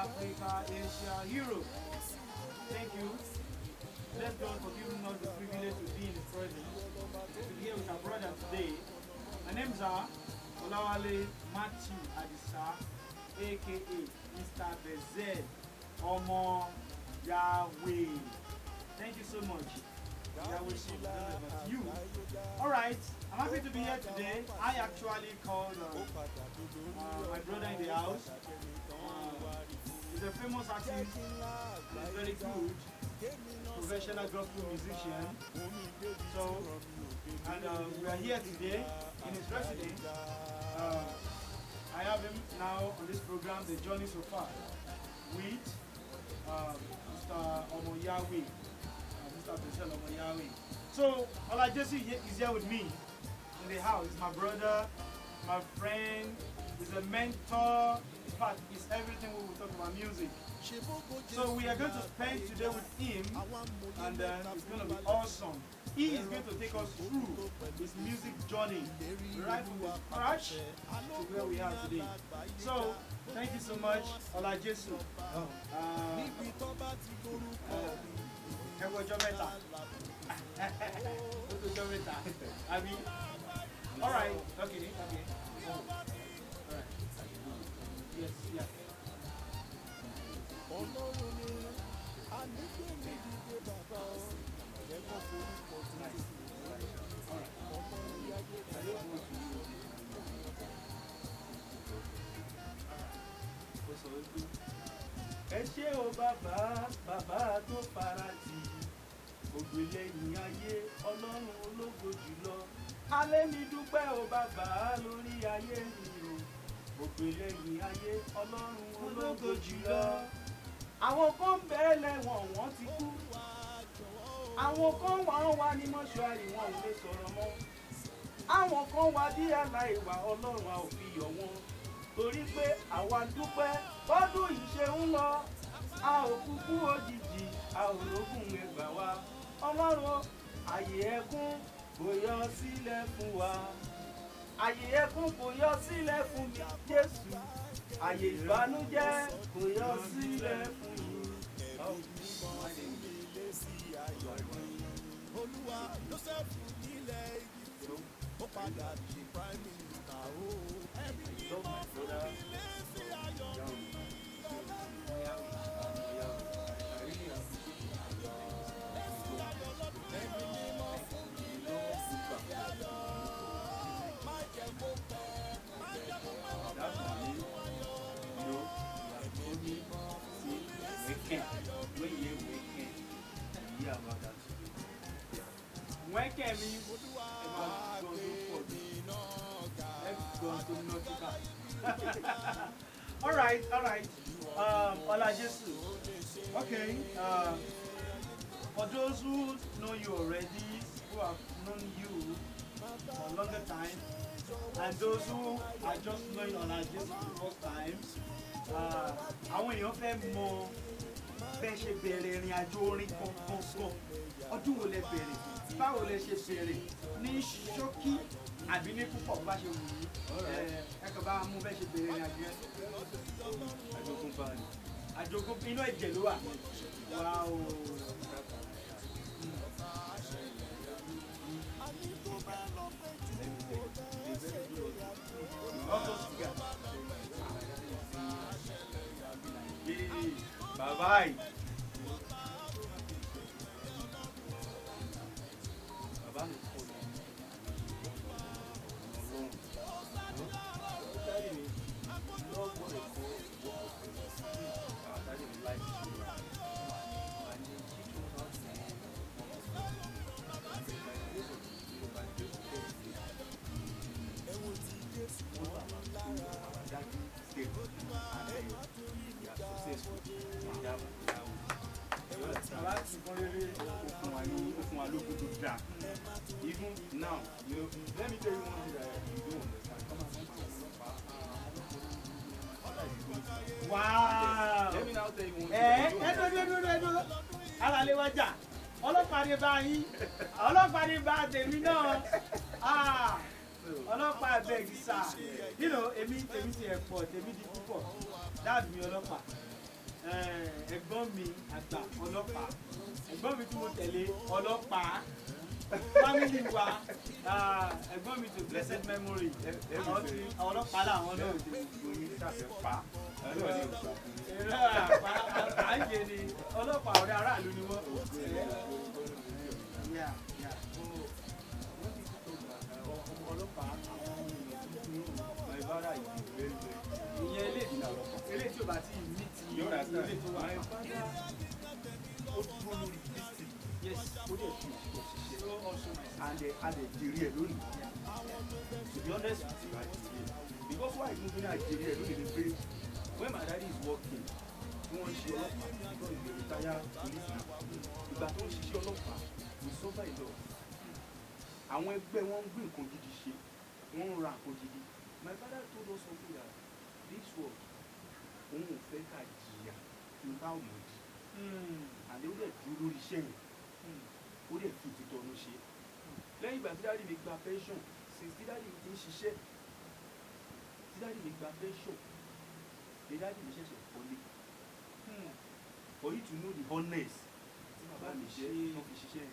Africa, Asia, Europe. Thank you. Bless God for giving us the privilege to be in His presence, to be here with our brother today. My name's Olawale Matthew Adisa, aka Mr. Bezel Omo Yahweh. Thank you so much. Yahweh should deliver to you. Alright, I'm happy to be here today. I actually called my brother in the house. He's a famous artist and he's very good professional gospel musician. So, and we are here today in his residence. I have him now on this program, The Journey So Far, with Mr. Omo Yahweh, Mr. Bezel Omo Yahweh. So, Ola Jesse is here with me in the house. He's my brother, my friend, he's a mentor. In fact, he's everything when we talk about music. So we are going to spend today with him, and it's going to be awesome. He is going to take us through his music journey, right from the scratch to where we are today. So, thank you so much, Ola Jesu. Alright, okay. Alright. Yes, yeah. Ẹ ṣé o bàbá, bàbá tó farati, ògbélẹ̀yìn ayé, Ọlọ́run ológo jùlọ. Alẹ́ mi dúpẹ́ o bàbá lórí ayé mi o, ògbélẹ̀yìn ayé, Ọlọ́run ológo jùlọ. Àwọn kan bẹ́ẹ̀ lẹ́wọ̀n wọ́n ti kú. Àwọn kan wà ní mọ́ṣúárì wọn ò lè sọ̀rọ̀ mọ́. Àwọn kan wà bí aláìwà Ọlọ́run a ò fi yọ̀ wọ́n. Torí pé àwa dúpẹ́ bọ́dún yìí ṣe ń lọ. A ò kúkú òjijì, a ò lógún ẹgbàá wa. Ọlọ́run àyè ẹkún kò yọ sílẹ̀ fún wa. Àyè ẹkún kò yọ sílẹ̀ fún mi, Jésù. Àyè ìbànújẹ́ kò yọ sílẹ̀ fún mi. Olúwa Joseph nílẹ̀ Egypt, ó padà di prime minister o. Ẹbí ni mo fún ilé sí ayọ̀ mi. All right. Ola Jesu. Okay. For those who know you already, who have known you for a longer time, and those who are just knowing Ola Jesu for the first time, àwọn èèyàn fẹ́ mọ̀ bẹ́ẹ̀ ṣe bẹ̀rẹ̀ ìrìn àjò orin kankan. Ọdún wo lẹ bẹ̀rẹ̀? Báwo lẹ ṣe bẹ̀rẹ̀? Ní ṣókí àbí ní púpọ̀ bá ṣe wù yí? Ẹ kàn bá mú bẹ́ẹ̀ ṣe bẹ̀rẹ̀ ìrìn àjò yẹn. Àjogúnbá ni. Àjogúnbá inú ẹ̀jẹ̀ ló wà. Wow. Bye-bye. Even now, you know, let me tell you one thing that you don't understand. Wow! Let me now tell you one thing. Alalewaja, ọlọ́pàá ni bá yín, ọlọ́pàá ni bá tèmi náà. Ọlọ́pàá bẹ́ẹ̀gì sá. You know, èmi ti ẹ̀pọ̀, tèmi di púpọ̀. Dáàbì mi ọlọ́pàá. ẹ̀gbọ́n mi àgbà ọlọ́pàá ẹ̀gbọ́n mi tí mo tẹ̀lé ọlọ́pàá family wa ẹ̀gbọ́n mi to blessed memory ọlọ́pàá làwọn náà ti gbòye ṣàfẹ́fà àǹjẹ ni ọlọ́pàá ọ̀rẹ́ aráàlú ni wọ́n. ọlọ́pàá ìyẹn ilé tí o bá ti ní ti ilé tó wà. ó dúró lórí kristi yes ó dẹ̀ fi òṣìṣẹ́ so also my and jèrè ẹ̀ lónìí to be honest with you I dey because why mo fi ní àjèrè ẹ̀ lónìí ni pé when my daddy is working tí wọ́n ń ṣe ọlọ́pàá because he dey retire policeman ìgbà tó ń ṣiṣẹ́ ọlọ́pàá we suffer a lot àwọn ẹgbẹ́ wọn ń gbé nǹkan gidi ṣe wọ́n ń ra nǹkan gidi my father told us something that this world òun ò fẹ́ ká jìyà nípa òmòdì àdé ó dẹ̀ dúró lórí iṣẹ́ yẹn ó dẹ̀ fi òtítọ́ ọ̀nà ṣe lẹ́yìn ìgbà tí dáàdì mi gba pension since tí dáàdì mi ti ń ṣiṣẹ́ tí dáàdì mi gba pension ní dáàdì mi ṣẹ̀ṣẹ̀ kọ́lé for you to know the honest tí bàbá mi ṣe wọ́n fi ṣiṣẹ́ yẹn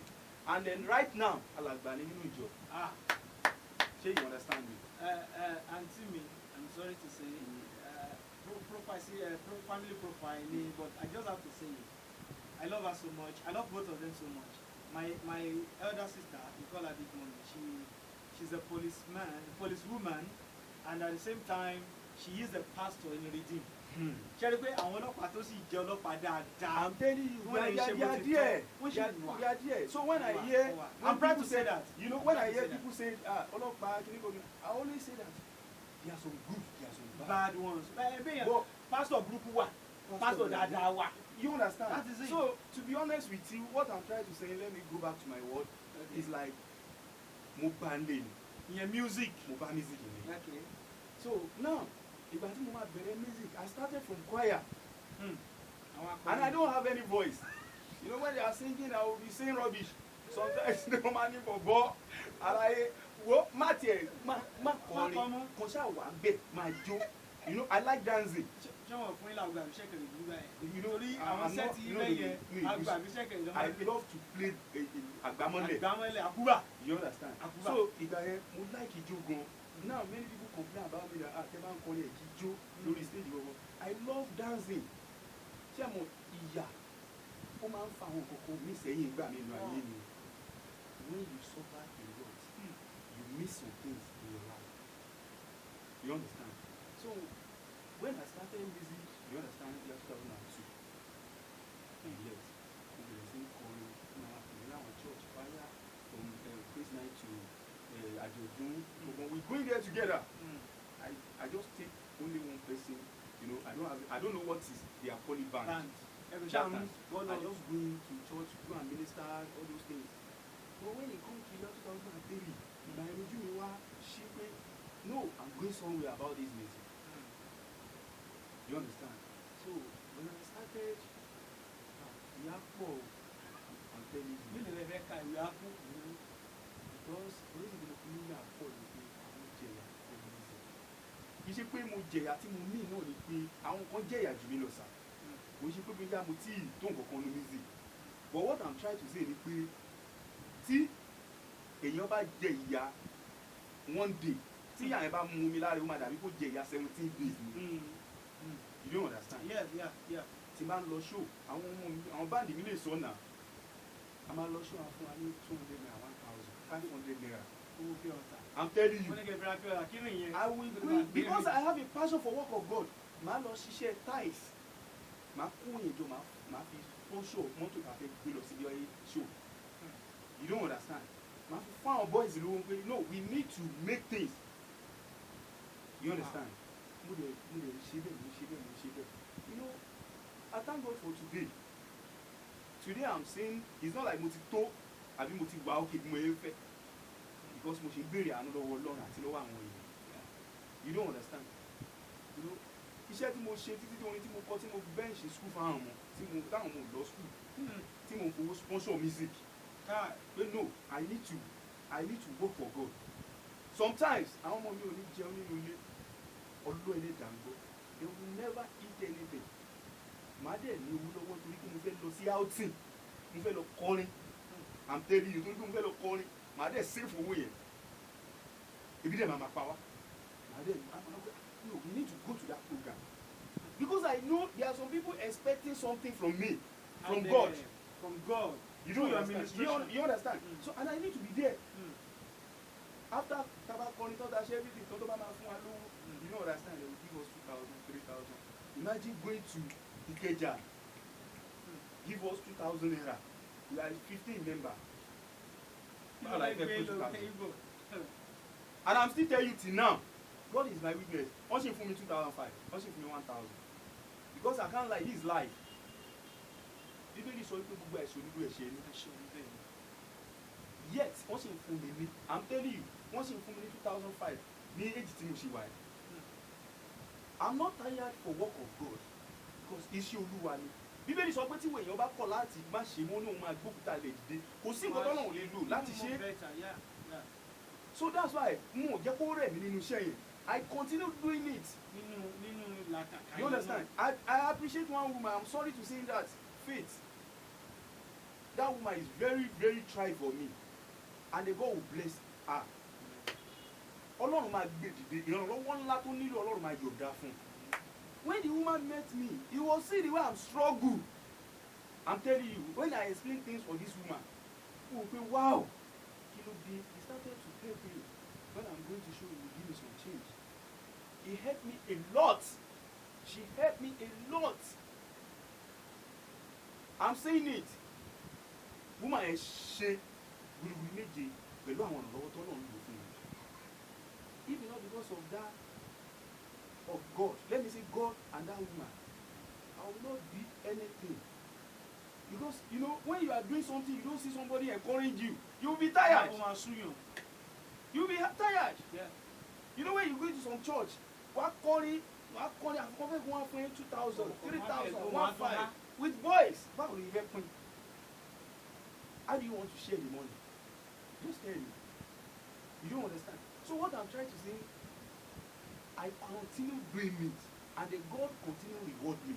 and then right now alàgbà ni nínú ìjọ ṣé you understand me. Auntie me, I'm sorry to say, family profile, but I just have to say it. I love her so much. I love both of them so much. My elder sister, we call her Big Mommy. She's a policewoman, and at the same time, she is a pastor in Redeem. Ṣé rí pé àwọn ọlọ́pàá tó sì jẹ́ ọlọ́pàá dáadáa. I'm telling you, we are there. So when I hear, I'm proud to say that. You know, when I hear people say, ọlọ́pàá, I always say that there are some good, there are some bad ones. But pastor burúkú wà, pastor dáadáa wà. You understand? That is it. So to be honest with you, what I'm trying to say, let me go back to my word, is like mo bá ń lè ní. Ìyẹn music. Mo bá music ní. Okay. So now, ìgbà tí mo máa bẹ̀rẹ̀ music, I started from choir. And I don't have any voice. You know, when they are singing, I will be saying rubbish. Sometimes they come and for ball. Àlàyé wo má tiẹ̀ má kọrin kò ṣáà wà bẹ́ẹ̀ máa jó. You know, I like dancing. Ṣé wọn fún ilé àgbà àbíṣẹ́kẹ̀rẹ̀ ìlú báyìí? You know, Torí àwọn sẹ́ẹ̀tì ilé yẹn àgbà àbíṣẹ́kẹ̀rẹ̀ ìjọba. I love to play àgbámọ́lẹ̀. Àgbámọ́lẹ̀ àkúbà. You understand? Àkúbà. So ìgbà yẹn mo like ijó gan. Now many people complain about me that tẹ́ bá ń kọrin ẹ̀kí jó lórí stage gbogbo. I love dancing. Ṣé mo ìyà ó máa ń fa àwọn kòkó mi sẹ́yìn ìgbà mi nù ayé mi. When you suffer a lot, you miss some things in your life. You understand? So when I started music, you understand, year 2002. Yes, we were singing calling in our church fire from praise night to Ajodun. When we going there together, I just take only one person. You know, I don't know what is their poly band. I just go to church, go and minister, all those things. But when it comes to year 2003, my religion she no, I'm going somewhere about this music. You understand? So when I started, we are poor. I'm telling you. Because the reason the community are poor is because àwọn jẹ̀yà for music. Kì í ṣe pé mo jẹ̀yà tí mo ní náà ni pé àwọn kan jẹ̀yà jù mí lọ sà. Kò ṣe pé bóyá mo tí tó nǹkan kan ní music. But what I'm trying to say ni pé tí èèyàn bá jẹ ìyà one day tí ìyà yẹn bá mú mi lára ó máa dàbí kó jẹ ìyà 17 days ni. You don't understand? Yeah. Tí máa ń lọ show àwọn báńdì mi lè sọ náà a máa lọ show àwọn fún wa ní 200 naira 1,000 500 naira. I'm telling you. I will bring because I have a passion for work of God. Màá lọ ṣiṣẹ́ ties. Màá kún èjò màá fi sponsor mọ́tò kàfẹ́ gbé lọ sí ilé show. You don't understand? Màá fi fún àwọn boys lówó pé no, we need to make things. You understand? Mo dẹ̀ ṣe bẹ́ẹ̀. You know, I thank God for today. Today I'm saying it's not like mo ti tó àbí mo ti wà ókè bí mo yẹn fẹ́ because mo ṣe ń béèrè àánú lọ́wọ́ Ọlọ́run àti lọ́wọ́ àwọn èèyàn. You don't understand? You know, iṣẹ́ tí mo ṣe títí tí orin tí mo kọ tí mo bench school fún àwọn ọmọ táwọn ọmọ lọ school tí mo fowó sponsor music. But no, I need to work for God. Sometimes àwọn ọmọ mi ò ní jẹun nínú ilé ọlọ́ ilé dàgbọ́ they will never eat anything. Màá dẹ̀ ní owó lọ́wọ́ torí pé mo fẹ́ lọ sí outing mo fẹ́ lọ kọrin I'm telling you torí pé mo fẹ́ lọ kọrin màá dẹ̀ save owó yẹn ebi dẹ̀ máa pa wá màá dẹ̀ no we need to go to that program because I know there are some people expecting something from me from God. From God. You don't understand. You understand? So and I need to be there. After tabakoni thought I share everything, you don't understand, they will give us 2,000, 3,000. Imagine going to Ikeja, give us 2,000 naira. We are 15 members. And I'm still telling you till now, God is my witness. Once you for me 2,500, once you for me 1,000. Because I can't lie, this is life. Bíbélì sọ pé gbogbo ẹ̀ṣẹ̀ onígbò ẹ̀ṣẹ̀ ni. Yet wọ́n sì ń fún mi ní I'm telling you wọ́n sì ń fún mi ní 2,500 ní èjì tí mo ṣe wà yìí. I'm not tired for work of God because iṣẹ́ Olúwa ni. Bíbélì sọ pé tí èèyàn bá kọ̀ láti má ṣe mọ́ ní òun máa gbókúta lè dìde kò sí nǹkan tọ́nà ò lè lò láti ṣe. So that's why mo jẹ́ kó rẹ̀ mí nínú iṣẹ́ yẹn. I continue doing it. You understand? I appreciate one woman. I'm sorry to say that. Faith. That woman is very, very try for me. And the God will bless her. Ọlọ́run máa gbé dìde ìrànlọ́wọ́ ńlá tó nílò Ọlọ́run máa yọ̀ọ̀dá fún. When the woman met me, you will see the way I'm struggle. I'm telling you, when I explain things for this woman, she will say, wow, kí ló dé? He started to help me. When I'm going to show you, give me some change. He helped me a lot. She helped me a lot. I'm saying it. Woman ẹ ṣe gbùrùgbùrù méje pẹ̀lú àwọn ọ̀nà tó lọ́n lò fún mi. If not because of that, of God, let me say God and that woman, I will not be anything. Because you know, when you are doing something, you don't see somebody encourage you, you will be tired. You will be tired. Yeah. You know when you go to some church, what calling, I've covered 2,000, 3,000, 1,500 with boys. How do you help me? How do you want to share the money? Just tell me. You don't understand. So what I'm trying to say, I continue doing it, and the God continue reward me.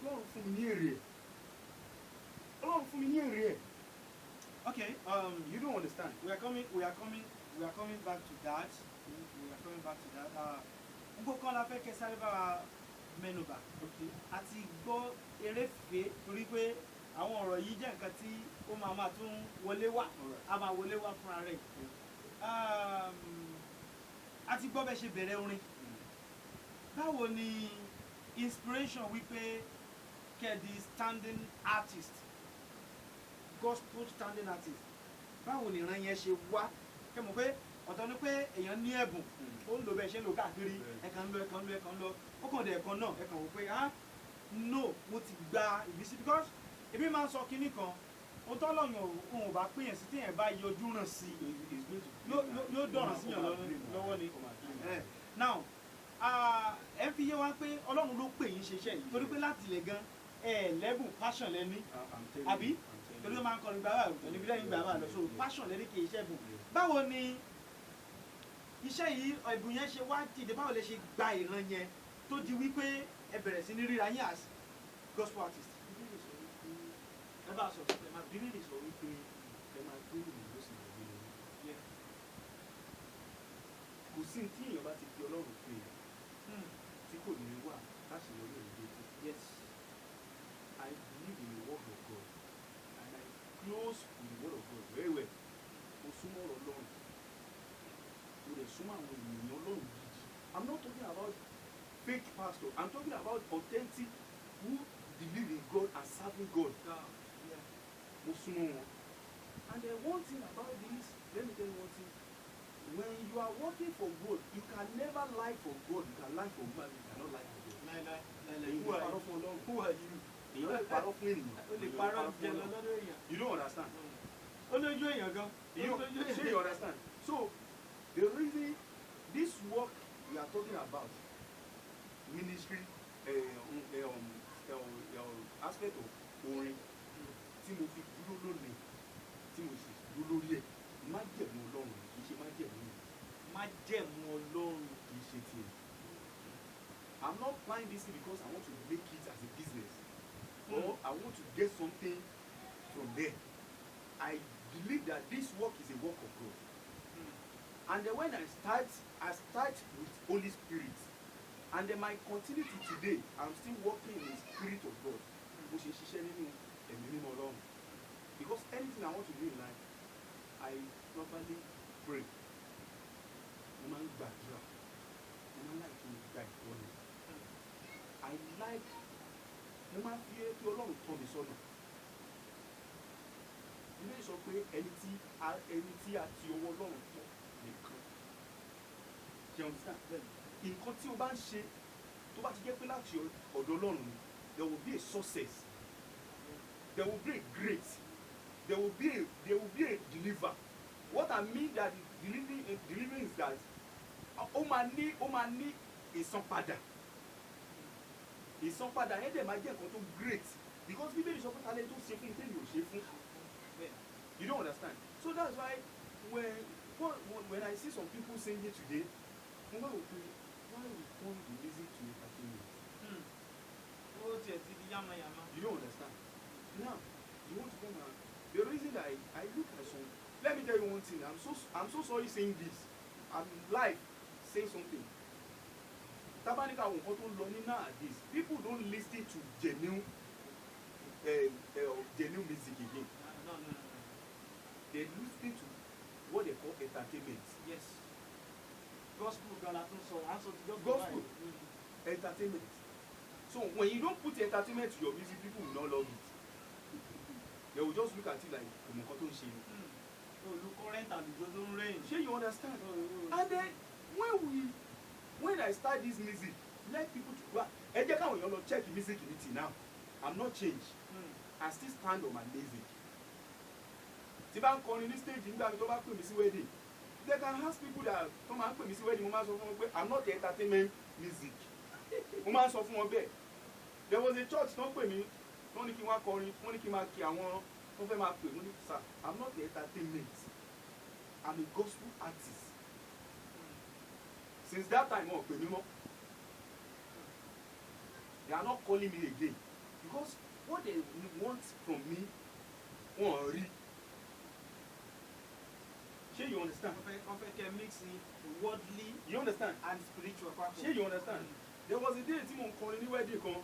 Lord, from here. Lord, from here. Okay. You don't understand. We are coming back to that. We are coming back to that. Nǹkan la fẹ́ kẹ́ sáré bá wa mẹ́nubà. Okay. Àti gbọ́ eréfèé torí pé àwọn ọ̀rọ̀ yìí jẹ́ nǹkan tí ó máa tún wọlé wá. A máa wọlé wá fúnra rẹ̀. Àti gbọ́ bẹ́ ṣe bẹ̀rẹ̀ orin. Báwo ni inspiration wípé kẹ́ di standing artist, gospel standing artist, báwo ni ìran yẹn ṣe wá? Kẹ́ mọ̀ pé ọ̀tọ̀ ni pé èèyàn ní ẹ̀bùn ó ń lo bẹ́ẹ̀ ṣe ń lo káàkiri ẹ̀kan lọ ó kàn dé ẹ̀kan náà ẹ̀kan wò pé no mo ti gba ìbísí because èmi máa ń sọ kinní kan ó tọ́lọ́yàn òun ò bá péyàn sí téèyàn bá yọjú ràn sí yóò dọ̀ràn síyàn lọ́wọ́ ni. Now ẹ fi yé wa pé Ọlọ́run ló pè yín ṣiṣẹ́ yìí torí pé láti ilẹ̀ gan lẹ́bùn passion lẹ́ni àbí torí ó máa ń kọrin gbàgbà pẹ̀lú bílẹ̀ yín gbàgbà lọ so passion lẹ́ni kì í ṣẹ́bùn. Báwo ni iṣẹ́ yìí ẹ̀bùn yẹn ṣe wá dìde báwo lè ṣe gba ìran yẹn tó di wípé ẹ bẹ̀rẹ̀ sí ní ríra yín as gospel artist? Ẹ bá sọ ẹ máa bí nílì sọ wípé ẹ máa gbé ìlú ló sì máa gbé ìlú. Kò sí tí èèyàn bá ti fi Ọlọ́run pè é tí kò ní wà láti lọ lórí ìdókòwò. Yes. I believe in the word of God and I close with the word of God very well. Mo súnmọ́ ọ̀rọ̀ Ọlọ́run. Mo lè súnmọ́ àwọn ènìyàn Ọlọ́run gidi. I'm not talking about fake pastor. I'm talking about authentic who believe in God and serving God. Mo súnmọ́ wọn. And then one thing about this, let me tell you one thing. When you are working for God, you can never lie for God. You can lie for man, you cannot lie for God. Who are you? You don't parọ́ fún ènìyàn. You don't understand. You understand? So the reason this work we are talking about, ministry, aspect of orin, tí mo fi dúró lónìí, tí mo sì dúró lórí ẹ̀, májẹ̀mú Ọlọ́run kì í ṣe májẹ̀mú mi. Májẹ̀mú Ọlọ́run kì í ṣe tiẹ̀. I'm not applying this thing because I want to make it as a business or I want to get something from there. I believe that this work is a work of God. And then when I start with Holy Spirit, and then my continuity today, I'm still working in the Spirit of God. Because anything I want to do in life, I properly pray. I like mo máa fi kí Ọlọ́run tọ́ mi sọ́nà. Ilé sọ pé ẹni tí a ti ọwọ́ Ọlọ́run tọ́ nìkan. Ṣé o understand? Nǹkan tí o bá ń ṣe tó bá ti jẹ́ pé láti ọ̀dọ̀ Ọlọ́run ni, there will be a success. There will be a great. There will be a deliver. What I mean that delivering is that ó máa ní ìsanpadà. Ìsanpadà yẹn dẹ̀ máa jẹ́ nǹkan tó great because Bíbélì sọ pé talent tó ṣe fún tèmi ò ṣe fún. You don't understand? So that's why when I see some people singing today, mo máa wò pé why we turn the music to entertainment? You don't understand? Now you want to come and the reason that I look at some. Let me tell you one thing. I'm so sorry saying this. I'm live saying something. Tabanika won't control learning nowadays. People don't listen to genuine music again. No. They listen to what they call entertainment. Yes. Gospel, gospel, entertainment. So when you don't put entertainment to your music, people will not love it. They will just look at it like look current and it doesn't rain. Sure, you understand? And then when I start this music, let people to go. And they can't check the music in it now. I'm not changed. I still stand on my music. If I'm calling this stage, wedding. They can ask people that come and put me wedding. I'm not the entertainment music. There was a church don't pay me. Sir, I'm not the entertainment. I'm a gospel artist. Since that time on, they are not calling me again because what they want from me won't read. Sure, you understand? Mixing worldly, you understand, and spiritual. Sure, you understand? There was a day Timon calling anywhere they come.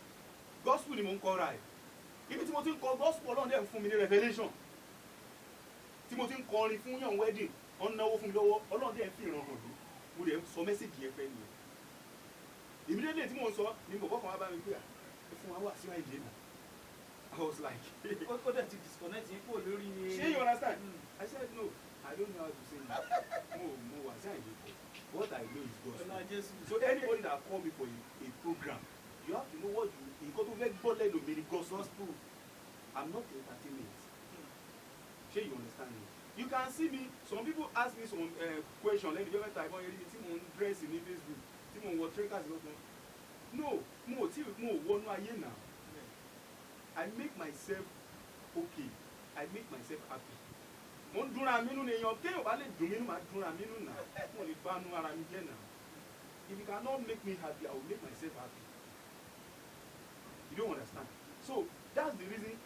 Gospel Timon call right. Even Timothy call gospel on them for me revelation. Timothy calling for your wedding on now from the all on them feel on would have so message here for you. Immediately Timon saw him go come about me here. I was like, what that to disconnect people. Sure, you understand? I said no. I don't know how to say it. More, what I know is gospel. So anybody that call me for a program, you have to know what you got to make gospel. I'm not entertainment. Sure, you understand me? You can see me. Some people ask me some question. Let me just type on Timon dress in Facebook. Timon what trinkers no, more one now. I make myself okay. I make myself happy. If you cannot make me happy, I will make myself happy. You don't understand? So that's the reason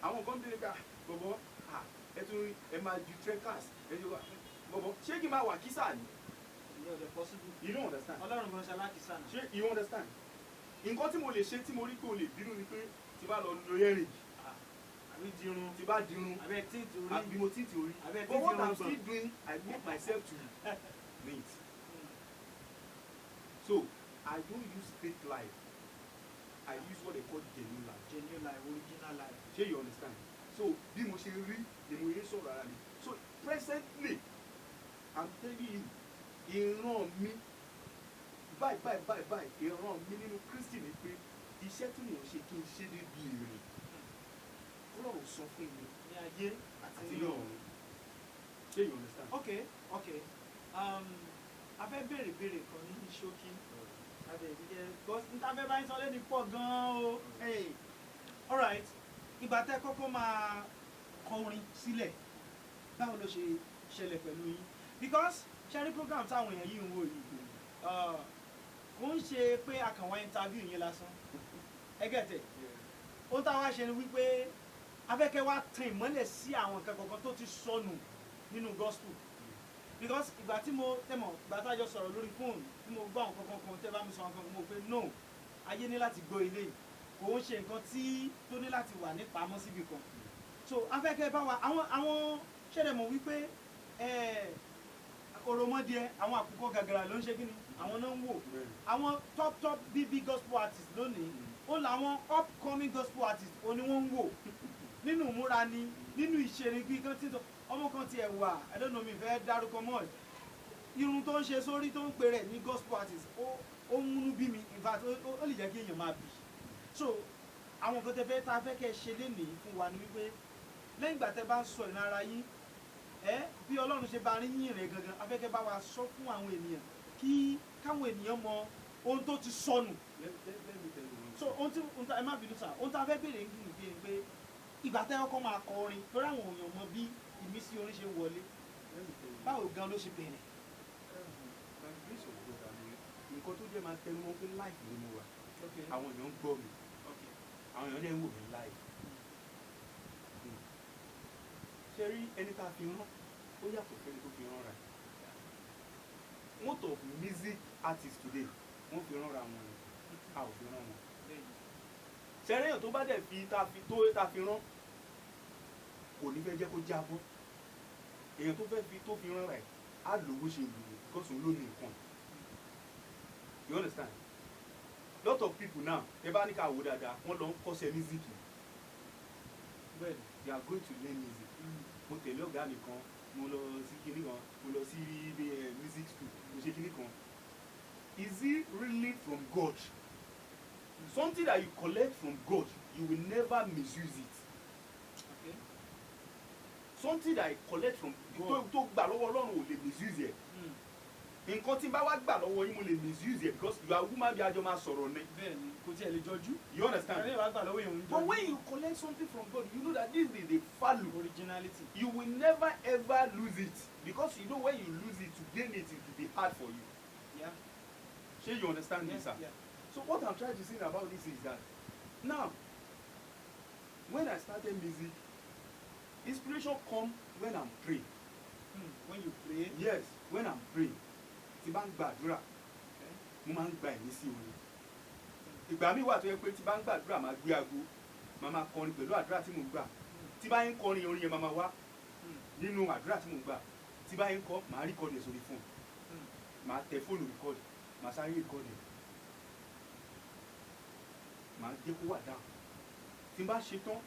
I want to come to the car. Bobo, you don't understand? You understand? In tí mo lè ṣe tí mo rí pé o lè bínú ni pé tí bá lọ lo earring. Tí bá dirun. Àbí mo tí orí. But what I'm still doing, I make myself to neat. So I don't use fake life. I use what they call genuine life. Genuine life, original life. Sure, you understand? So bí mo ṣe rí ni mo yẹ sọ̀rọ̀ ara mi. So presently, I'm telling you, ìran mi báyìí ìran mi nínú Kristi ni pé iṣẹ́ tí mò ń ṣe kí n ṣe débi èrè. Ọlọ́run sọ fún mi ní ayé àti ní ọ̀run. Ṣé you understand? Okay. A fẹ́ béèrè kan ní ṣókí. Ntàfẹ́ bá ń sọ lẹ́ni pọ̀ gan-an o. Alright, ìgbà tẹ́ kọ́kọ́ máa kọ orin sílẹ̀, báwo ló ṣe ṣẹlẹ̀ pẹ̀lú yín? Because sharing program táwọn èèyàn yìí ń wò yìí, kò ń ṣe pé a kàn wá interview yín lásán ẹ gẹ̀tẹ̀ ó tá a wá ṣe ni wípé afẹ́kẹ́ wá tan ìmọ́lẹ̀ sí àwọn nǹkan kọ̀ọ̀kan tó ti sọnù nínú gospel because ìgbà tí mo tẹ̀mọ̀ ìgbà tá a jọ sọ̀rọ̀ lórí fóònù tí mo gbọ́ àwọn kankan kan tẹ́ bá mi sọ àwọn kankan mo pé no ayé ní láti gbọ́ ilé yìí kò ń ṣe nǹkan tí tó ní láti wà nípamọ́ síbi kan so afẹ́kẹ́ bá wa àwọn ṣẹ̀dẹ̀ mọ̀ wípé òròmọdìẹ àwọn àkùkọ gàgàrà ló ń ṣe kíni àwọn náà ń wò àwọn top bb gospel artists lónìí ó làwọn upcoming gospel artists ó ní wọ́n ń wò nínú ìmúra ni nínú ìṣeré bí kan tí ọmọ kan tiẹ̀ wà I don't know mi fẹ́ dárúkọ mọ́ ẹ̀ irun tó ń ṣe sórí tó ń pè rẹ̀ ní gospel artist ó múnú bí mi in fact ó lè jẹ́ kí èèyàn máa bì so àwọn nǹkan tẹ fẹ́ tá a fẹ́ kẹ́ ẹ ṣe lénìí fún wa ni wípé lẹ́yìn ìgbà tẹ bá ń sọ ìran ara yín bí Ọlọ́run ṣe bá rí yín rẹ̀ gangan a fẹ́ kẹ́ bá wa sọ fún àwọn ènìyàn kí káwọn ènìyàn mọ ohun tó ti sọnù so ohun tí ẹ má bínú sá ohun tí a fẹ́ béèrè ń gbìn bíi pé ìgbà tẹ́ ọkọ máa kọ orin torí àwọn èèyàn mọ bí ìmísí orin ṣe wọlé báwo gan ló ṣe bẹ̀rẹ̀. nǹkan tó jẹ́ máa tẹnu wọn pé láìpẹ́ ni mo wà àwọn èèyàn ń gbọ́ mi àwọn èèyàn dẹ̀ ń wò mí láì. ṣe rí ẹni tá a fi rán ó yàtọ̀ fẹ́ni tó fi rán ra most of music artists today wọ́n fi rán ra wọn ni a ò fi rán wọn. ṣe rí èèyàn tó bá dẹ̀ fi tá a fi rán kò ní fẹ́ jẹ́ kó jábọ́ èèyàn tó fẹ́ fi tó fi rán ra ẹ̀ á lówó ṣe lù ú because òun ló ní nǹkan. You understand? Lot of people now ẹ bá ní ká wò dáadáa wọ́n lọ ń kọ́ṣẹ́ music well they are going to learn music. Mo tẹ̀lé ọ̀gá mi kan mo lọ sí kinní kan mo lọ sí music school mo ṣe kinní kan. Is it really from God? Something that you collect from God you will never misuse it. Okay. Something that you collect from God tó gbà lọ́wọ́ Ọlọ́run ò lè misuse it. Nǹkan tí n bá wá gbà lọ́wọ́ yín mo lè misuse it because you are woman bí ajọ́ máa sọ̀rọ̀ ni. Bẹ́ẹ̀ni kò tiẹ̀ lè jọjú. You understand? ẹni ìwà gbà lọ́wọ́ yẹn ò ń jọjú. But when you collect something from God you know that this is the value. Originality. You will never ever lose it because you know when you lose it to gain it it will be hard for you. Yeah. Shey you understand me sir? Yeah. So what I'm trying to say about this is that now when I started music inspiration come when I'm praying. When you pray. Yes, when I'm praying. Tí bá ń gbàdúrà mo máa ń gba ìmísí orin. Ìgbà mi wà tó yẹ pé tí bá ń gbàdúrà máa gbé aago máa máa kọrin pẹ̀lú àdúrà tí mò ń gbà. Tí bá ń kọrin orin yẹn máa máa wá nínú àdúrà tí mò ń gbà. Tí bá ń kọ màá rìkọ́dì sórí fóònù. Màá tẹ fóònù rìkọ́dì màá sáré rìkọ́dì. Màá jẹ́ kó wà dáhùn. Tí n bá ṣe tán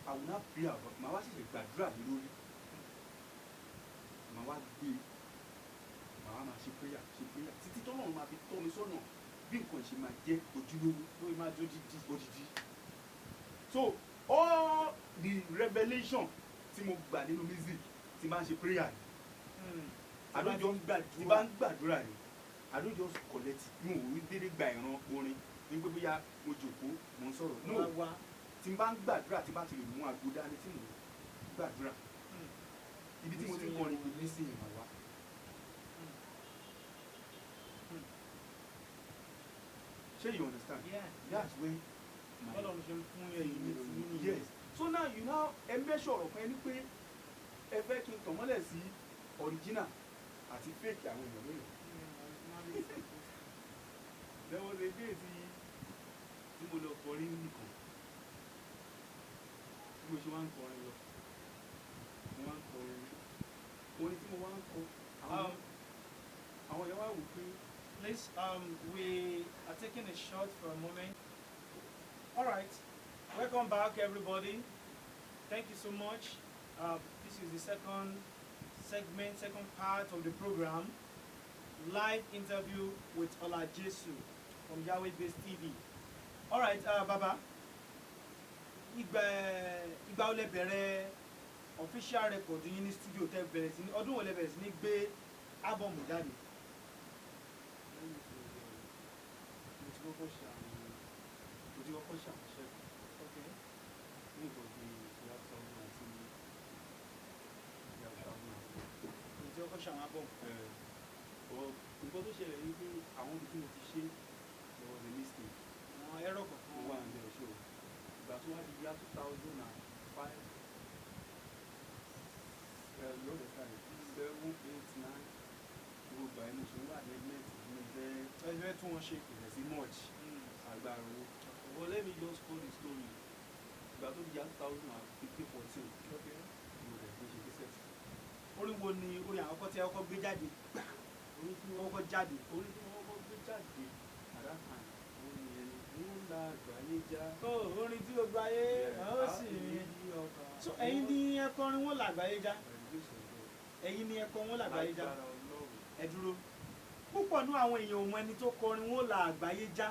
I will not pray about màá wá ṣẹ̀ṣẹ̀ gbàdúrà mi lórí. Màá wá gbé màá máa ṣe prayer títí tọ́lọ́run máa fi tọ́ mi sọ́nà bí nǹkan ṣe máa jẹ́ ojúlówó lórí máa jẹ́ odidi. So all the revelation tí mo gbà nínú music tí máa ń ṣe prayer I don't just tí bá ń gbàdúrà ni I don't just collect mi ò rí dédé gba ìran orin ní pé bóyá mo jòkó mo ń sọ̀rọ̀ no tí bá ń gbàdúrà tí bá ti lè mú àgbo dání tí mo gbàdúrà ibi tí mo ti kọrin ibi sí ìmọ̀ wa. Sure you understand? Yeah. That's where yes. So now you now ẹ measure ọ̀rọ̀ kan ẹni pé ẹ fẹ́ kí n tàn mọ́lẹ̀ sí original àti fake àwọn èèyàn lónìí. There was a day tí mo lọ kọrin nìkan tí mo ṣe wá ń kọrin lọ mo wá ń kọrin orin tí mo wá ń kọ àwọn èèyàn wá wò pé. Please, we are taking a short for a moment. All right, welcome back, everybody. Thank you so much. This is the second part of the program, live interview with Ola Jesu from Yahweh Based TV. All right, Baba. Ìgbà wo lẹ bẹ̀rẹ̀ official record yín ní studio tẹ́ bẹ̀rẹ̀ sí ní ọdún wo lẹ bẹ̀rẹ̀ sí ní gbé album jáde. Mo ti kọ́kọ́ ṣàṣẹ ní ìbò bí ìyá sọ́mù àti ìyá sọ́mù àti. Mo ti kọ́kọ́ ṣàwọn album. nǹkan tó ṣẹlẹ̀ ni pé àwọn ibi tí mo ti ṣe there was a mistake. àwọn ẹ̀rọ mo kọ̀ọ̀kan wà ní ọ̀ṣọ́ ìgbà tó wá di year 2005 yóò lè ká yìí 7, 8, 9 gbogbo àìmọ̀ ṣe wà lẹ́gbẹ̀ẹ́ tí mo fẹ́ ẹgbẹ́ tún wọn ṣe. ìrẹ̀ sí much agbára owó. But let me just call the story. Ìgbà tó di year 2015-14 mo rẹ̀ fi ṣe kíṣẹ́ tí. orin wo ni orin àkọ́kọ́ tí ẹ kọ́kọ́ gbé jáde orí tí wọ́n kọ́kọ́ jáde. orí tí wọ́n kọ́ gbé jáde àdáhà orin yẹn ni wọ́n la àgbáyé já. orin tí gbogbo ayé ó sì rí. so ẹ̀yin ni ẹ kọrin wọn làgbáyé já ẹ̀yin ni ẹ kọ wọn làgbáyé já ẹ dúró púpọ̀ nú àwọn èèyàn òun ẹni tó kọrin wọn làgbáyé já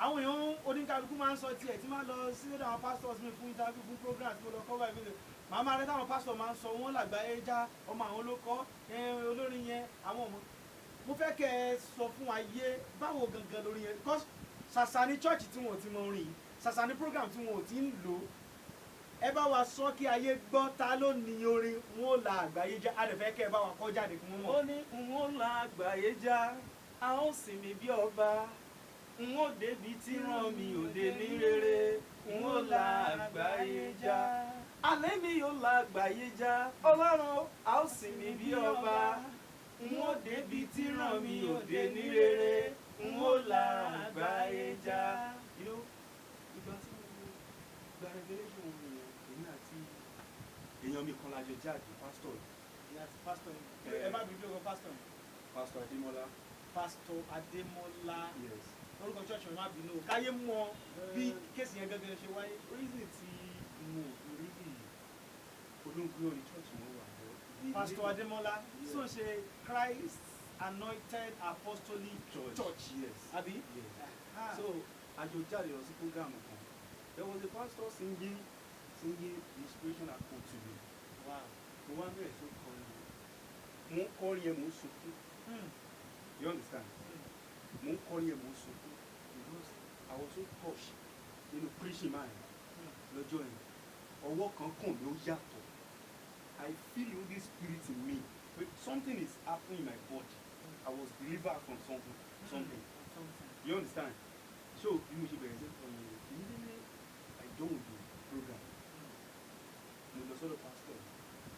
àwọn èèyàn oníkálukú máa ń sọ tiẹ̀ tí máa lọ sí lọ́dọ̀ àwọn pastors mi fún interview fún program tí mo lọ cover ìfẹ́ màmá rẹ táwọn pastor máa ń sọ wọn làgbáyé já ọmọ àwọn ló kọ olórin yẹn àwọn ọmọ mo fẹ́ kẹ́ ẹ sọ fún ayé báwo gangan lórí yẹn because ṣàṣà ní church tí wọn ò ti mọ orin yìí ṣàṣà ní program tí wọn ò ti ń lò ẹ bá wa sọ kí ayé gbọ́ ta ló ní orin wọn ò la àgbáyé já a lè fẹ́ kẹ́ ẹ bá wa kọ́ jáde fún wọn. ó ní n ó la àgbáyé já a ó sìn mí bí ọba n ó débi tí ràn mí ò dé ní rere n ó la àgbáyé já alẹ́ mi yóò la àgbáyé já ọlọ́run a ó sìn mí bí ọba n ó débi tí ràn mí ò dé ní rere n ó la àgbáyé já. ìgbà tí mo gba revelation mi yẹn èmi àti èèyàn mi kan lájọ jáde pastor ẹ bá mi bí ọkọ pastor pastor Adémọ́lá. pastor Adémọ́lá Yes. lórúkọ church mi má bínú káyé mọ bí kéèsì yẹn gẹ́gẹ́ ṣe wáyé. reason tí mo fi rí olóńgbé orí church mo wà lọ. pastor Adémọ́lá so ṣe Christ Anointed Apostolic Church Yes. àbí. Yes. Ah. So àjọ jáde lọ sí program kan there was a pastor singing the inspiration had come to me. Wow. mo wá bẹ̀rẹ̀ sí kọrin mo ń kọrin yẹn mo ń sunkún. You understand? mo ń kọrin yẹn mo ń sunkún because I was so touched nínú preaching man lọ́jọ́ yẹn ọwọ́ kan kàn mí ó yàtọ̀ I feel the Holy Spirit in me but something is happening in my body I was delivered from something. You understand? So bí mo ṣe bẹ̀rẹ̀ sí kọrin yẹn immediately I done with the program mo lọ sọ́dọ̀ pastor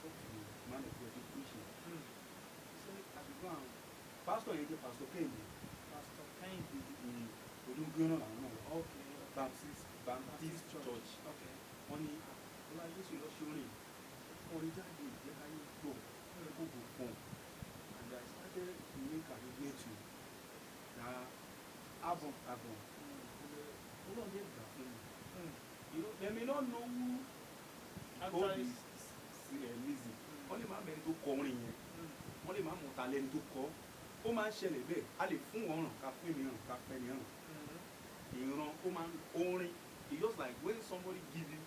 talk to the man of God preaching he said I should go and pastor yẹn jẹ́ pastor Kẹ́hìndé olùgbé náà làwọn náà wọ Baptist Church wọ́n ní ọlá Jésù lọ sí orin orin jáde ìjẹ́káyé gbọ́ kó bò fún and I started to make arrangement to na album ọlọ́run yẹn gbà fún mi they may not know who God is Lizzy wọ́n lè má mẹ́rin tó kọ orin yẹn wọ́n lè má mọ̀ ta lẹ́ni tó kọ ó máa ń ṣẹlẹ̀ bẹ́ẹ̀ a lè fún wọn ràn ká fún mi ràn ká pẹ́ ni ràn ìran ó máa ń orin it's just like when somebody give you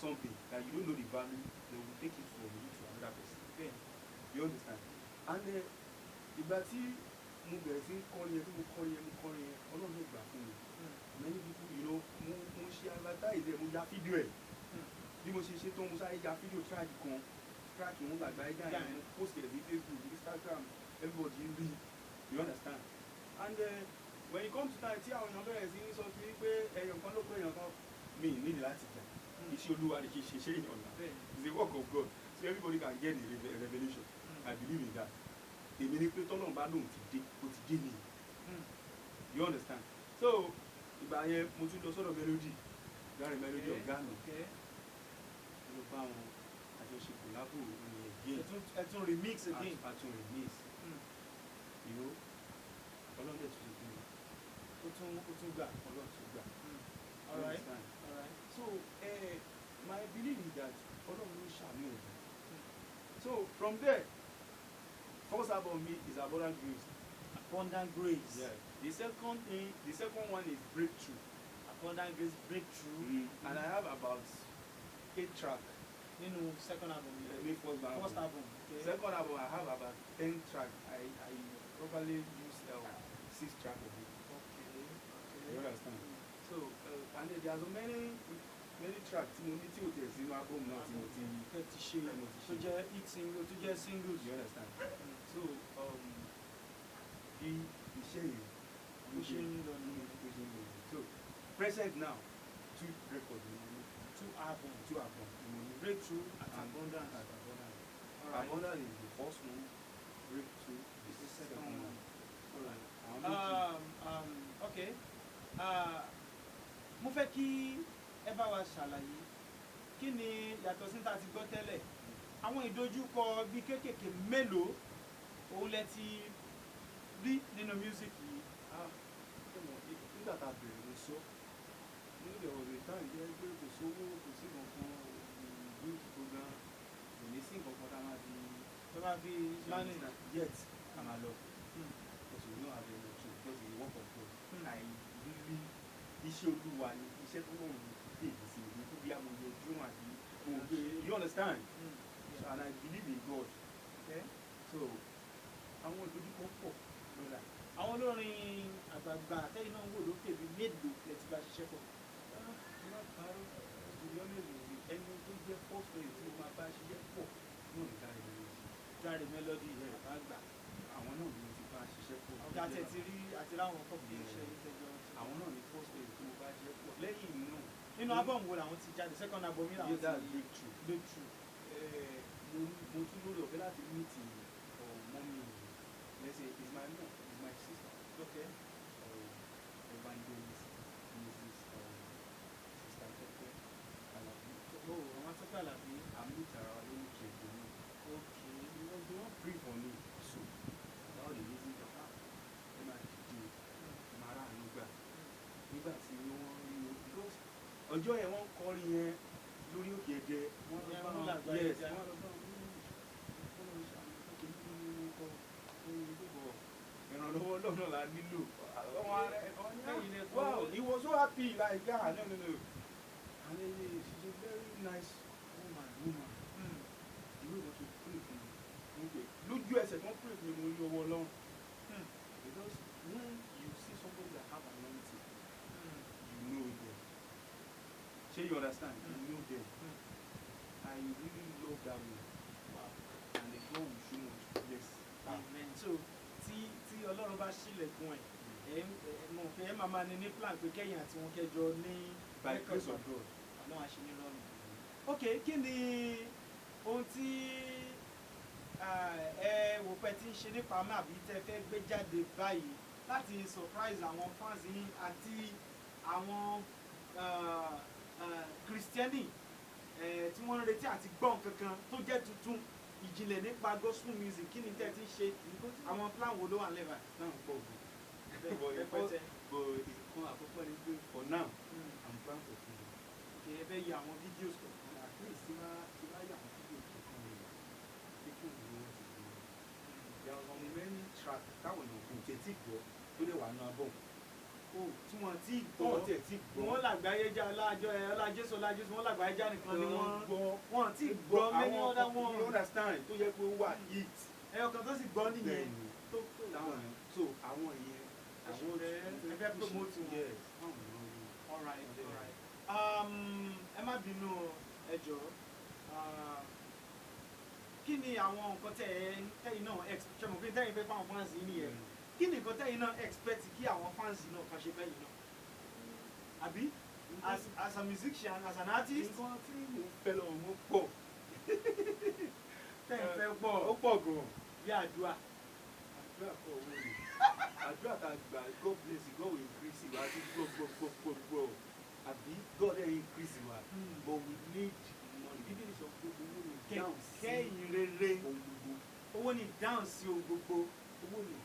something that you don't know the value they will take it from you to another person Okay. You understand and ìgbà tí mo bẹ̀rẹ̀ sí kọrin yẹn tí mo kọrin yẹn ọlọ́run ló gbà fún mi many people you know mo ṣe advertise ẹ̀ mo ya fídíò ẹ̀ bí mo ṣe ṣe tán mo sáré ya fídíò track wọn làgbáyé gáà yẹn mo post ẹ̀ sí Facebook Instagram everybody read you understand and when you come to time tí àwọn èèyàn bẹ̀rẹ̀ sí ní sọ fún mi pé ẹ̀yàn kan ló pé èèyàn kan mi nídìí láti jà iṣẹ́ olúwa ni kì í ṣe iṣẹ́ èèyàn náà it's a work of God so everybody can get the revelation I believe in that èmi ni pé tọ́lọ́run bá lóun ti dé ó ti dé nìyí you understand so ìgbà yẹn mo tún lọ sọ́dọ̀ melody láàrin melody ọ̀gá mi ló bá wọn àjọṣepọ̀ lábò ní again ẹtún remix again àtún remix you know ọlọ́run dẹ̀ tún ṣe ó tún gbà ọlọ́run tún gbà all right so my belief is that ọlọ́run ló ṣàmì òun so from there first album me is Abundant Grace. Abundant Grace. Yeah. The second one is Breakthrough. Abundant Grace Breakthrough. And I have about 8 tracks. Nínú second album. First album. Okay. Second album I have about 10 tracks. I probably use 6 tracks of it. Okay. You understand? So and there are so many tracks tí mo ní tí o tẹ̀ sínú album náà tí mo ti ṣe tó jẹ́ hit single tó jẹ́ singles. You understand? So bí iṣẹ́ yẹn bó ṣe ń lọ nìyẹn. bó ṣe ń lọ nìyẹn. So present now 2 records ni mo ní, 2 albums. 2 albums ni mo ní. Breakthrough at And Abundance. at Abundance. Alright. Abundance is the first one, Breakthrough is the second one. Alright. Àwọn méjì. Okay. Mo fẹ́ kí ẹ bá wa ṣàlàyé kí ni yàtọ̀ sí ta ti gbọ́ tẹ́lẹ̀ àwọn ìdojúkọ bíi kéékèèké mélòó òun lẹ ti rí nínú music yìí. Nígbà tá a bẹ̀rẹ̀ ló sọ, ní ilẹ̀ ọ̀rẹ́ táyì jẹ́ pé kò sówó, kò sí nǹkan build program, kò ní sí nǹkan kan tá a máa fi tó bá fi planning. yet a máa lọ. Because we know how they look too, because we work on God. I really iṣẹ́ olúwa ni iṣẹ́ tó wọ̀n ní bèbè sí ìlú tó bí amòye ojú àti òwe, you understand? So, and I believe in God. Okay. So àwọn ìdojúkọ pọ̀ lọ́la. Àwọn olórin àgbààgbà àtẹ́yìn náà ń wò lókè bíi mélòó lẹ ti bá ṣiṣẹ́ pọ̀. Ẹni tó jẹ́ first place tí mo máa bá ṣiṣẹ́ pọ̀ náà ní Dáre Melody. Dáre Melody rẹ̀ bá gbà. Àwọn náà ni mo ti bá ṣiṣẹ́ pọ̀. Ọ̀gá tẹ̀ ti rí àti láwọn kọ̀ bí iṣẹ́ yìí tẹ́jọ́. Àwọn náà ni first place tí mo bá ṣiṣẹ́ pọ̀. Lẹ́yìn náà. Nínú album wo làwọn ti jáde second album yìí làwọn ti Breakthrough. Breakthrough. Mo tún lórí ọ̀fẹ́ láti meet mọ́mí let's say is my mom, is my sister. Okay. Evangelist Mrs. Sister Tope Alabi. Oh, àwọn tó pẹ́ Àlàbí. I'm with her alone to the room. Okay. They won't pray for me. So about the reason for that, they might do Mara Anuga. Nígbà tí wọ́n rí o because ọjọ́ yẹn wọ́n kọrin yẹn lórí òkè ẹ̀dẹ̀ wọ́n lọ bá wọn yes wọ́n lọ bá wọn ìrànlọ́wọ́ lọ́nà la nílò. Wow, he was so happy like that. No. And then she's a very nice woman. The way that she pray for me. Okay. Lójú ẹsẹ̀ kan pray for me mo ní ọwọ́ Ọlọ́run. Because when you see somebody that have anointing, you know them. Shey you understand? You know them. I really love that one. Wow. And the God will show much bless. Amen. So tí Ọlọ́run bá ṣílẹ̀kùn ẹ̀ mo fẹ́ ẹ máa ní plan pé kẹ́yìn àti wọn kẹjọ ní By the grace of God. àwọn àṣírí lọ́rùn. Ok, kí ni ohun tí ẹ wò pé tí ń ṣe nípa àbí tẹ́ fẹ́ gbé jáde báyìí láti surprise àwọn fans yín àti àwọn Kristẹni tí wọ́n ń retí àti gbọ́ nǹkan kan tó jẹ́ tuntun ìjìnlẹ̀ nípa gospel music kí ni tẹ́ ti ṣe àwọn plan wo ló wà lẹ́bàá. Náà pọ̀ bù. But ìkan àkọ́kọ́ ni pé for now I'm plan for freedom. Okay, ẹ fẹ́ yẹ àwọn videos kan. At least tí wá yà àwọn fídíò kankan rẹ̀ people will want to do it. There are some many tracks táwọn èèyàn kò tètè gbọ́ tó lè wà ní abọ́. Tí wọ́n ti gbọ́ wọ́n làgbáyé já ọlájésù wọ́n làgbáyé já nìkan ni wọ́n ti gbọ́ many other ones. You understand tó yẹ pé ó wà hit. ẹyọ kan tó sì gbọ́ nìyẹn tó so àwọn yẹn àwọn ẹ fẹ́ promote wọn. Yes. All right. Ẹ má bínú ẹ jọ̀ọ́ kí ni àwọn nǹkan tẹ́yìn náà ṣe mọ̀ pé tẹ́yìn fẹ́ fáwọn fans yìí nìyẹn kí ni nǹkan tẹ́yìn náà expect kí àwọn fans yìí náà kan ṣe fẹ́ yìí náà àbí as a musician as an artist. nǹkan tí mo fẹ́ lọ mú pọ̀ tẹ́yìn fẹ́ pọ̀ ó pọ̀ gan-an bí àdúrà pọ̀ owó ni àdúrà tá a gbà God bless you God will increase you àti gbọ́ àbí God dey increase you but we need money bíbélì sọ pé owó ni down sí kẹ́yìn rere ohun gbogbo owó ni down sí ohun gbogbo owó ni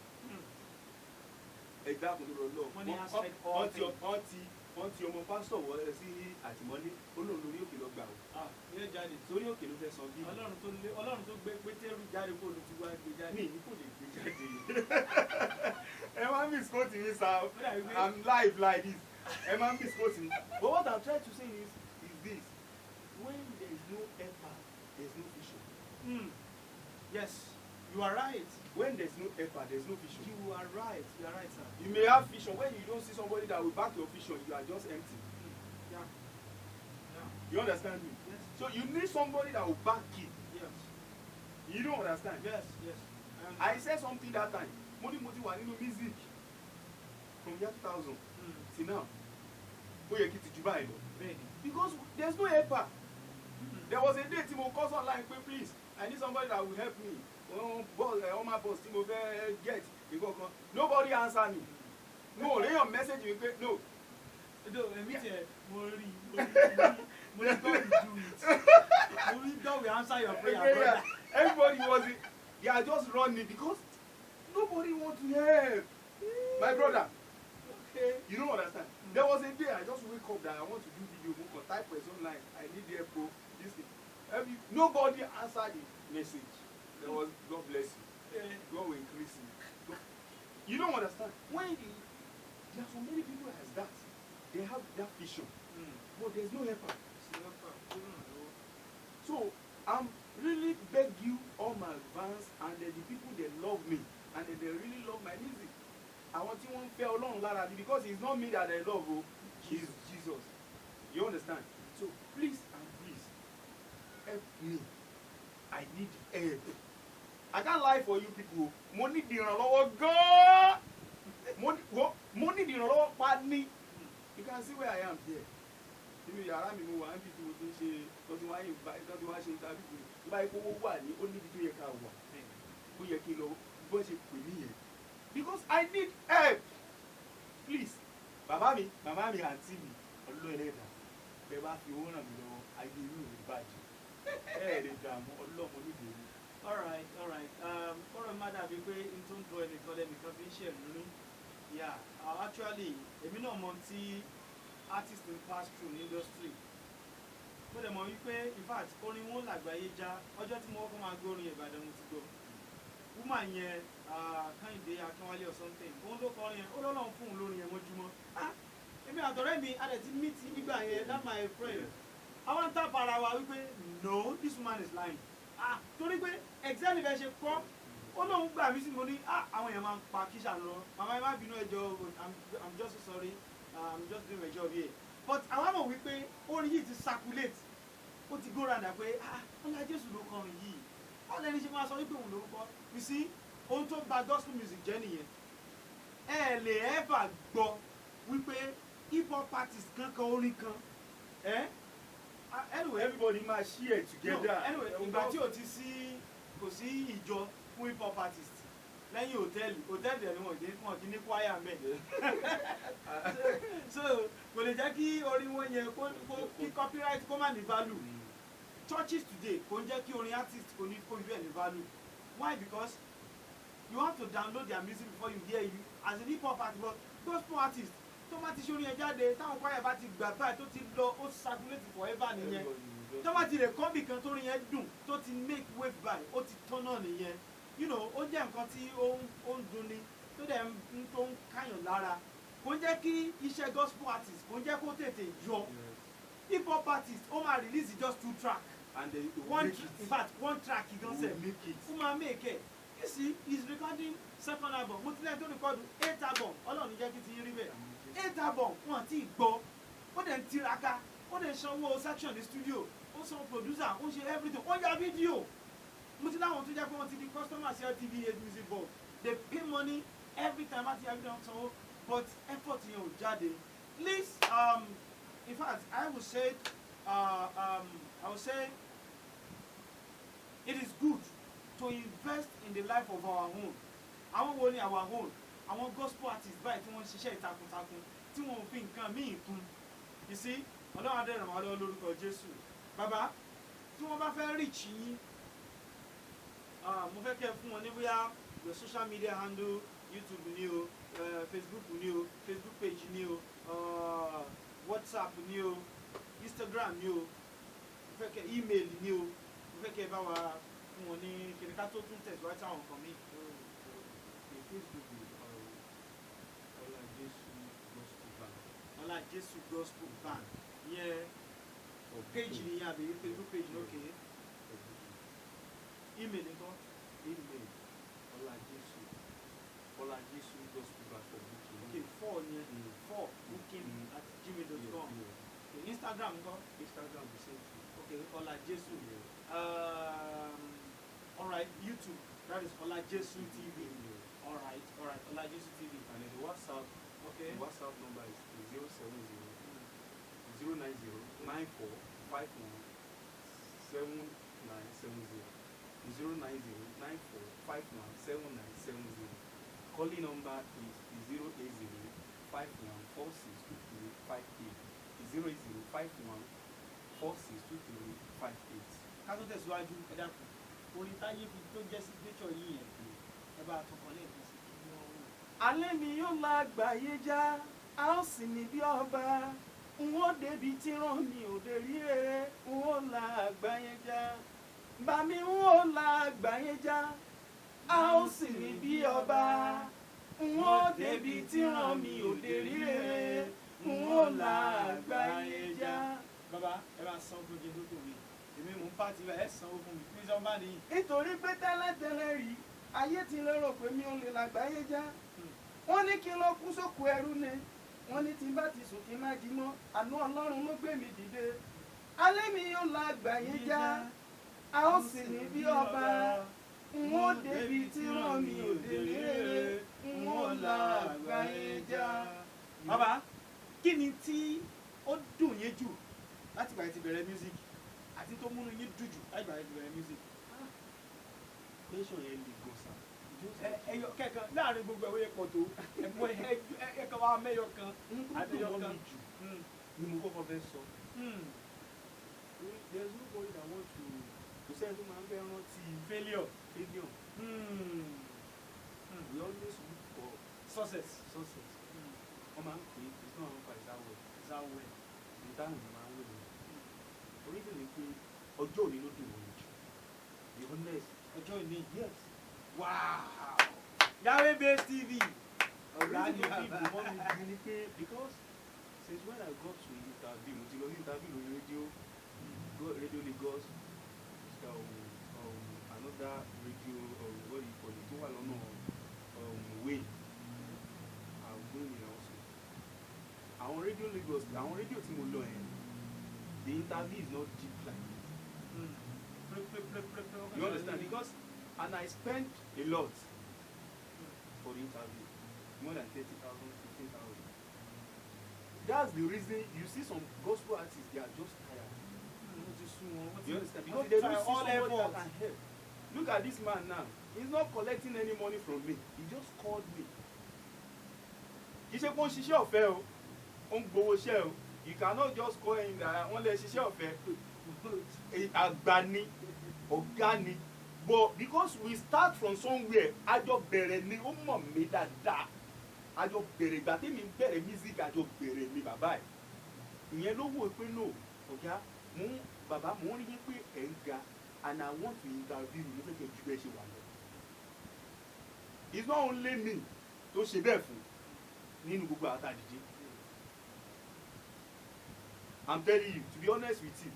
ẹgbẹ́ àkùnrin lọ money has fed all things. wọ́n ti ọmọ pásítọ̀ wọlé sí àtìmọ́lé olóhùn lórí òkè lọ gbà ó. ilé jáde sórí òkè ló fẹ́ san bí. ọlọ́run tó gbé pétérù jáde kó ló ti wá gbé jáde. mi ní kò lè gbé jáde. ẹ máa ń miss quote mi sa I'm live like this ẹ máa ń miss quote mi. But what I'm trying to say is this when there is no effort there is no vision. Yes, you are right. When there's no effort, there's no vision. You are right, sir. You may have vision. When you don't see somebody that will back your vision, you are just empty. Yeah. You understand me? Yes. So you need somebody that will back it. Yes. You don't understand? Yes. I said something that time. mo ní mo ti wà nínú music from year 2000 till now ó yẹ kí ti jù báyìí lọ because there's no helper. There was a day tí mo call online pé please I need somebody that will help me on my boss tí mo fẹ́ get ìkọ̀kan nobody answer me no réyàn message mi pé no. èmi tiẹ̀ mo rí God will do it mo rí God will answer your prayer brother. Everybody was they are just running because nobody want to help my brother. Okay. You don't understand. There was a day I just wake up that I want to do video mo type person online I need help bro this thing nobody answered the message. There was God bless you God will increase you. You don't understand when there are so many people as that they have that vision but there's no helper. So I'm really beg you all my advance and the people they love me and they really love my music. I want you to feel along lára because it's not me that they love it's Jesus. You understand? So please and please help me. I need help. I can't lie for you people. Mo need ìrànlọ́wọ́ gan. Mo need ìrànlọ́wọ́ pa ni. You can see where I am here. Nínú yàrá mi mo wà níbi tí mo ti ń ṣe tọ́tí wá ṣe interview mi báyìí kó wà ní ó níbi tó yẹ ká wà ó yẹ kí n lọ bó ṣe pè mí yẹn because I need help please bàbá mi màmá mi àǹtí mi ọlọ́ọ̀lẹ́dà bẹ́ẹ̀ bá fi owó ràn mí lọ́wọ́ ayé inú mi bàjẹ́ ẹ̀ẹ́dẹ̀ dààmú ọlọ́mọ nídìí mi. all right ọ̀rọ̀ má dàbí pé n tó ń dọ ẹnìkan lẹ́nìkan fi ń ṣẹ̀lú yeah actually èmi náà mọ̀ tí artist in pass through ní industry mo dẹ̀ mọ̀ wípé in fact orin wọn làgbáyé já ọjọ́ tí mo kọ́kọ́ máa gbọ́ orin Ìbàdàn mo ti gbọ́ woman yẹn Kẹ́hìndé Akínwálé or something òun ló kọrin yẹn ó lọ́lọ́run fún òun lórin yẹn mọ́júmọ́ èmi àtọ̀rẹ́ mi adẹ̀ ti meet nígbà yẹn that's my friend àwọn tá para wa wípé no this woman is lying torí pé exactly bẹ́ẹ̀ ṣe kọ́ ó lóun gbà mí sí mo ní àwọn èèyàn máa ń pa kíṣà lọ màmá ẹ má bínú ẹjọ́ I'm just so sorry I'm just doing my job here but àwọn mọ̀ wípé orin yìí ti circulate ó ti go round pé Ọlá Jésù ló kọrin yìí báwo lẹni ṣe máa sọ wípé òun lórúkọ you see ohun tó bà gospel music jẹ́ nìyẹn ẹ lè ever gbọ́ wípé hip hop artist kan kan orin kan anyway everybody máa share together. No, anyway ìgbà tí kò sí ìjọ fún hip hop artist lẹ́yìn hòtẹ́ẹ̀lì dẹ̀ ni wọ́n ti ní choir mẹ́ so kò lè jẹ́ kí orin wọn yẹn kí copyright kó má ní value churches today kò ń jẹ́ kí orin artist kò ní bẹ́ẹ̀ ní value why because you have to download their music before you hear you as a hip hop artist but gospel artist tó bá ti ṣe orin yẹn jáde táwọn choir bá ti gbà báyìí tó ti lọ ó circulate forever nìyẹn tó bá ti lè kọ́ bì kan tó rin yẹn dùn tó ti make wave báyìí ó ti tán náà nìyẹn you know ó jẹ́ nǹkan tí ó ń dunni tó dẹ̀ tó ń káyàn lára kò ń jẹ́ kí iṣẹ́ gospel artist kò ń jẹ́ kó tètè yọ hip hop artist ó máa release just 2 track and they one make it. in fact 1 track he don sell ó máa make it you see he is recording 2nd album mo ti lẹ́yìn tó record 8 album ọlọ́run jẹ́ kí ti rí bẹ́ẹ̀ 8 album wọn àti gbọ́ ó dẹ̀ ń tiraka ó dẹ̀ ń sanwó section ní studio ó san producer ó ṣe everything ó ya fídíò mo ti láwọn tó jẹ́ pé wọ́n ti di customer CRTV music board they pay money every time àti every time sanwó but effort yẹn ò jáde please in fact I would say it is good to invest in the life of our own àwọn wo ni our own àwọn gospel artists báyìí tí wọ́n ń ṣiṣẹ́ ìtakuntakun tí wọ́n fi nǹkan míì kún you see ọlọ́run adé ràn wá lọ́wọ́ lórúkọ Jésù bàbá tí wọ́n bá fẹ́ reach yín mo fẹ́ kẹ́ fún wọn ní bóyá your social media handle YouTube ni o Facebook ni o Facebook page ni o WhatsApp ni o Instagram ni o mo fẹ́ kẹ́ email ni o mo fẹ́ kẹ́ bá wa fún wọn ní kìnìká tó tún tẹ̀síwájú àwọn nǹkan mi. Facebook is Ọlá Jésù Gospel Band. Ọlá Jésù Gospel Band yẹn page ni yẹn àbí Facebook page ní òkè email nǹkan. Email Ọlá Jésù Gospel Band for booking. Okay 4 yẹn 4 booking@gmail.com. Okay, Instagram nǹkan. Instagram the same thing. Okay Ọlá Jésù. All right YouTube that is Ọlá Jésù TV. All right. Olajesu TV. And then the WhatsApp number is 070 090 94 51 7970. 090 94 51 7970. Calling number is 080 51 46 23 58. 080 51 46 23 58. Ká tó tẹ̀síwájú ẹ dákun. Orin táyé fi tó jẹ́ signature yìí yẹn. Ẹ bá a tún kọ́ lẹ́ẹ̀kan sí kí wọ́n wò. Alẹ́ mi yóò la àgbáyé já, a ó sì ní bí ọba. N ó débi tí rán mi ò dé rí rere, n ó la àgbáyé já. Bá mi n ó la àgbáyé já, a ó sì ní bí ọba. N ó débi tí rán mi ò dé rí rere, n ó la àgbáyé já. Bàbá ẹ bá san fún mi lójú mi. Èmi mò ń pàtì bá ẹ sanwó fún mi. Ní sọ́n bá nìyí. Nítorí pé tẹ́lẹ̀tẹ́lẹ̀ rí, ayé ti lérò pé mi ò lè làgbáyé já. Wọ́n ní kí n lọ kú sóko ẹrú ni. Wọ́n ní tí n bá ti sùn kí n má jí mọ́. Àánú Ọlọ́run ló gbé mi dìde. Alẹ́ mi yóò la àgbáyé já, a ó sì ní bí ọba. N ó débi tí rán mi ò dé rí rere, n ó la àgbáyé já. Bàbá kí ni tí ó dùn yín jù láti ìgbà tí bẹ̀rẹ̀ music àti tó múnú yín dùn jù láti ìgbà tí bẹ̀rẹ̀ music? Question yẹn le gan sa. Ẹyọ kẹ̀kan láàrin gbogbo ẹ̀wọ́ yẹn pọ̀ tó ẹ̀kọ́ ẹ̀kan wa mẹ́yọ kan àtẹyọ kan. Ni mo kọ́kọ́ fẹ́ sọ. There is nobody that wants to. Kò sẹ́ni tó máa ń fẹ́ rántí Failure. failure. We always look for Success. success. Wọ́n máa ń pè é it's not about ìdáwọ̀ Zawẹ̀. ìdáhùn ló máa ń wé mi. Oríṣi ni pé ọjọ́ òní ló dùn wọ́n jù. Be honest. Ọjọ́ ìní. Yes. Wow. Yahweh Base TV. Ọ̀gá Reason ni to bàbá. people want me to be pé because since when I got to interview mo ti lọ sí interview lórí radio Lagos another radio what do you call it tó wà lọ́nà way I'm going in also. Àwọn radio Lagos àwọn radio tí mo lọ yẹn the interview is not deep like this. You understand because and I spent a lot for the interview. More than 30,000, 15,000. That's the reason you see some gospel artists, they are just tired. You understand? Because they don't see somebody that can help. Look at this man now. He's not collecting any money from me. He just called me. Kì í ṣe pé ó ń ṣiṣẹ́ ọ̀fẹ́ o, ó ń gbowó iṣẹ́ o. You cannot just go in there wọ́n lè ṣiṣẹ́ ọ̀fẹ́. Àgbà ni, ọ̀gá ni. But because we start from somewhere, àjọ bẹ̀rẹ̀ ni ó mọ̀ mí dáadáa. Àjọ bẹ̀rẹ̀ ìgbà tí mi bẹ̀rẹ̀ music àjọ bẹ̀rẹ̀ ni bàbá ẹ̀. Ìyẹn ló wò pé no, ọ̀gá bàbá mò ń rí pé ẹ̀ ń ga and I want to interview you mo fẹ́ kẹ́ ju bẹ́ẹ̀ ṣe wà lọ. It's not only me tó ṣe bẹ́ẹ̀ fún nínú gbogbo àtàdìdì. I'm telling you, to be honest with you.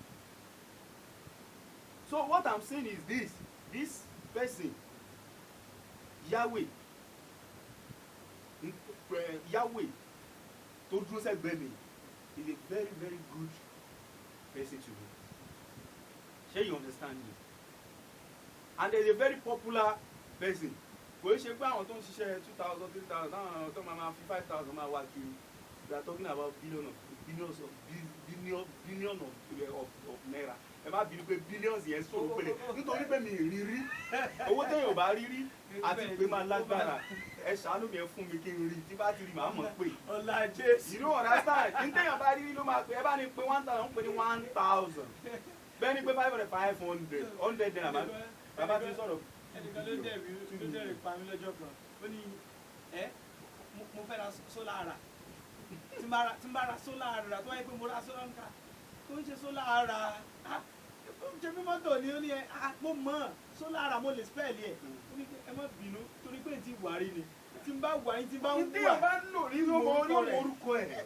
So what I'm saying is this person, Yahweh, tó dúró sẹ́gbẹ̀ẹ́ mi, is a very very good person to me. Shey you understand me? And there's a very popular person. Kò ṣe pé àwọn tó ń ṣiṣẹ́ 2,000, 3,000, àwọn tó máa fi 5,000 máa wá kiri. We are talking about billions of naira. Ẹ má bínú pé billions yẹn sọ̀rọ̀ pẹ̀lẹ́ nítorí pé mi rí rí owó téèyàn ò bá rí rí àti pé máa lágbára ẹ ṣàánú mi ẹ fún mi kí n rí tí bá ti rí màá mọ̀ pé. Ọlá Jésù. You don't understand? Ní téèyàn bá rí rí ló máa pè ẹ bá ní pé 1,000 ń pè ní 1,000 bẹ́ẹ̀ ni pé 500 100 naira bàbá ti sọ̀rọ̀. Ẹnìkan ló dẹ̀rẹ̀ pa mí lọ́jọ́ kan ó ní mo fẹ́ ra sólà ara tí n bá ra sólà ara tó wáyé pé mo ra sólà nǹka tó ń ṣe sólà ara ṣe bí mọ́tò ni ó ní mo mọ̀ sólà ara mo lè spẹ́ẹ̀lì ẹ̀ ó ní ẹ má bínú torí pé ti wàrí ni tí n bá wàrí tí n bá ń wà. Ní téèyàn bá ń lò nínú orúkọ ẹ̀.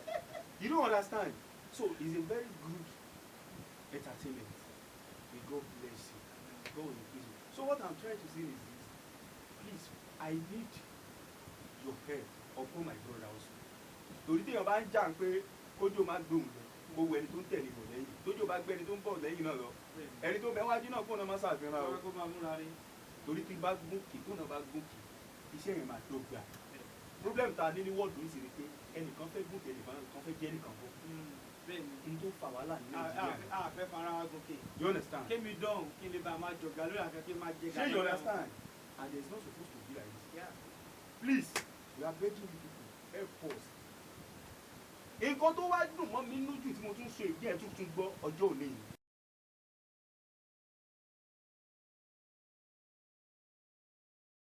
You don't understand? So it's a very good entertainment. May God bless you. God will increase you. So what I'm trying to say is this. Please, I need your help upon my brother also. Torí téèyàn bá ń jà pé kójú máa gbóhùn lọ, mo wo ẹni tó ń tẹ̀lé bọ̀ lẹ́yìn. Tójú bá gbé ẹni tó ń bọ̀ lẹ́yìn náà lọ. Ẹni tó bẹ wájú náà kó náà má ṣàfihàn o. Torí tí bá gòkè tó náà bá gòkè, iṣẹ́ yẹn máa dọ́gba. Problem ta ní wọ́ọ̀dù ń sì ni pé ẹnìkan fẹ́ gùn ẹnìkan fẹ́ jẹ́ ẹnìkan bọ́. bẹ́ẹ̀ni n tó fa wàhálà ní Nàìjíríà. a fẹ́ fara wa gòkè. You understand? kémi dán kí n lè bá a máa jọ̀gá lórí àkàkí máa jẹ Ṣé you understand? And there is not supposed to be like this. Yeah. Please, we are begging you people, help us. Nǹkan tó wá dùn mọ́ mi nínú jù tí mo tún ṣe ìdí ẹ̀ tuntun gbọ́ ọjọ́ òní yìí.